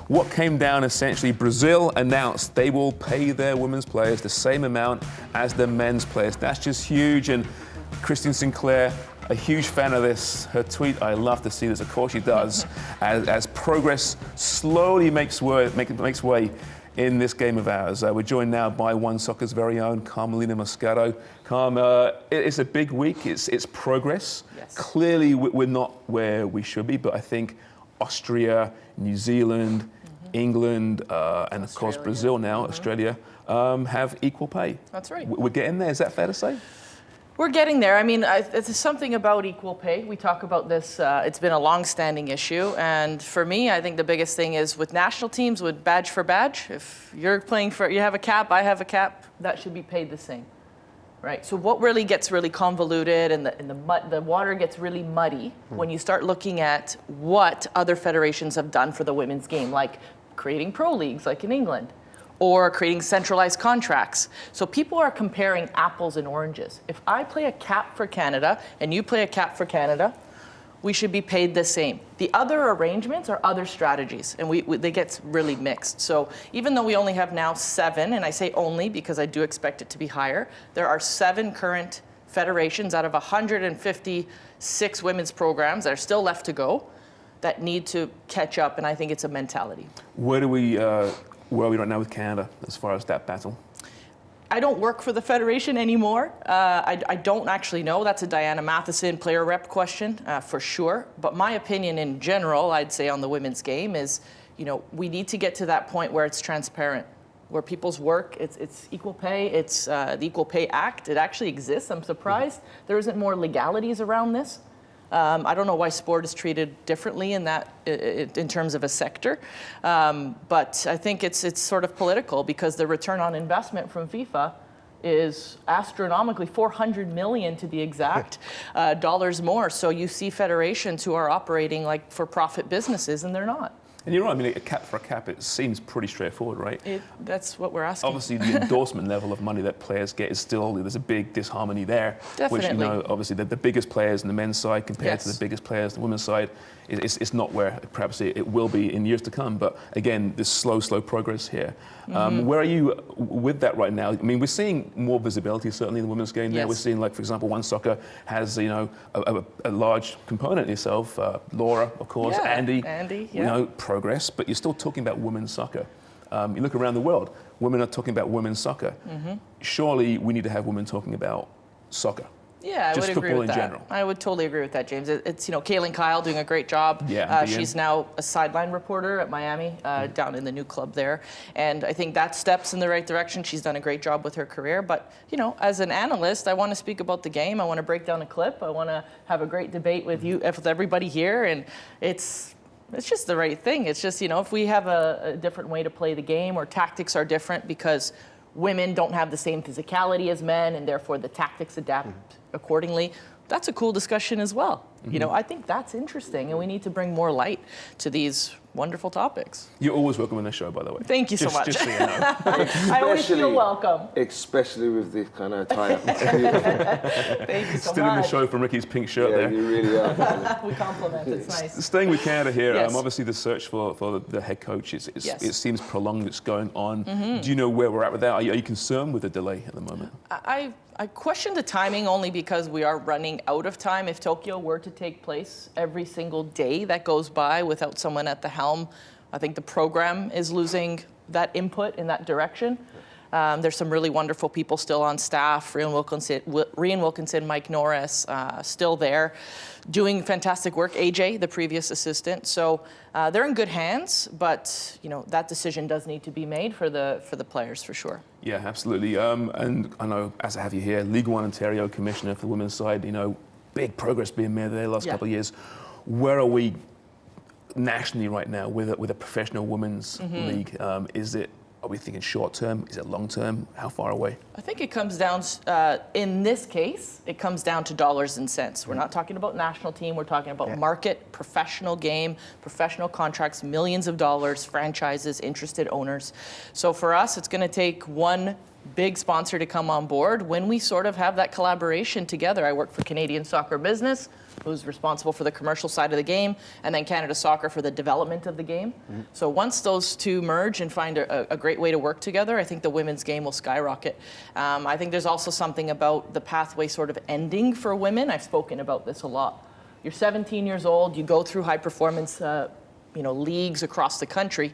what came down essentially, Brazil announced they will pay their women's players the same amount as the men's players. That's just huge. And Christine Sinclair, a huge fan of this. Her tweet, I love to see this, of course she does, as progress slowly makes way in this game of ours. We're joined now by One Soccer's very own Carmelina Moscato. Carm, it's a big week, it's progress. Yes. Clearly we're not where we should be, but I think Austria, New Zealand, England, and of course Brazil now, Australia, have equal pay. That's right. We're getting there, is that fair to say? We're getting there. I mean, it's something about equal pay. We talk about this. It's been a long-standing issue. And for me, I think the biggest thing is with national teams, with badge for badge, if you're playing for, you have a cap, I have a cap, that should be paid the same, right? So what really gets really convoluted and the water gets really muddy when you start looking at what other federations have done for the women's game, like creating pro leagues, like in England, or creating centralized contracts. So people are comparing apples and oranges. If I play a cap for Canada and you play a cap for Canada, we should be paid the same. The other arrangements are other strategies, and they get really mixed. So even though we only have now 7, and I say only because I do expect it to be higher, there are 7 current federations out of 156 women's programs that are still left to go that need to catch up, and I think it's a mentality. Where are we right now with Canada as far as that battle? I don't work for the federation anymore. I don't actually know. That's a Diana Matheson player rep question for sure. But my opinion in general, I'd say on the women's game is, we need to get to that point where it's transparent, where people's work, it's equal pay, it's the Equal Pay Act. It actually exists. I'm surprised there isn't more legalities around this. I don't know why sport is treated differently in terms of a sector, but I think it's sort of political because the return on investment from FIFA is astronomically $400 million to be exact, dollars more. So you see federations who are operating like for-profit businesses, and they're not. And you're right, I mean, a cap for a cap, it seems pretty straightforward, right? That's what we're asking. Obviously, the endorsement level of money that players get is still, there's a big disharmony there. Definitely. Which, obviously, the biggest players on the men's side compared to the biggest players on the women's side, it's not where perhaps it will be in years to come. But again, this slow progress here. Where are you with that right now? I mean, we're seeing more visibility, certainly, in the women's game there. We're seeing, like, for example, One Soccer has, a large component itself. Laura, of course, Andy, progress, but you're still talking about women's soccer. You look around the world, women are talking about women's soccer. Surely we need to have women talking about soccer. Yeah, I would agree with that. Just football in general. I would totally agree with that, James. It's, Kaylin Kyle doing a great job. Yeah, she's now a sideline reporter at Miami, down in the new club there. And I think that steps in the right direction. She's done a great job with her career. But, as an analyst, I want to speak about the game. I want to break down a clip. I want to have a great debate with everybody here. And it's just the right thing. It's just, if we have a different way to play the game or tactics are different because women don't have the same physicality as men and therefore the tactics adapt accordingly, that's a cool discussion as well. I think that's interesting and we need to bring more light to these wonderful topics. You're always welcome on the show, by the way. Thank you so much. Just so you know. I always feel welcome. Especially with this kind of tie-up. Thank you so Still much. in the show from Ricky's pink shirt there. You really are. We compliment, it's nice. Staying with Canada here, Yes. obviously the search for the head coach, it seems prolonged, it's going on. Do you know where we're at with that? Are you concerned with the delay at the moment? I question the timing only because we are running out of time. If Tokyo were to take place every single day that goes by without someone at the helm, I think the program is losing that input in that direction. There's some really wonderful people still on staff, Rian Wilkinson, Mike Norris, still there, doing fantastic work, AJ, the previous assistant. So they're in good hands, but that decision does need to be made for the players for sure. Yeah, absolutely. And I know, as I have you here, League One Ontario Commissioner for the women's side, big progress being made there the last couple of years. Where are we nationally right now with a professional women's league? Are we thinking short term? Is it long term? How far away? I think it comes down, in this case, it comes down to dollars and cents. We're not talking about national team. We're talking about market, professional game, professional contracts, millions of dollars, franchises, interested owners. So for us, it's going to take one big sponsor to come on board when we sort of have that collaboration together. I work for Canadian Soccer Business. who's responsible for the commercial side of the game, and then Canada Soccer for the development of the game. So once those two merge and find a great way to work together, I think the women's game will skyrocket. I think there's also something about the pathway sort of ending for women. I've spoken about this a lot. You're 17 years old, you go through high performance leagues across the country,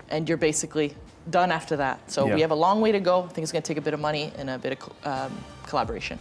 and you're basically done after that. So we have a long way to go. I think it's going to take a bit of money and a bit of collaboration.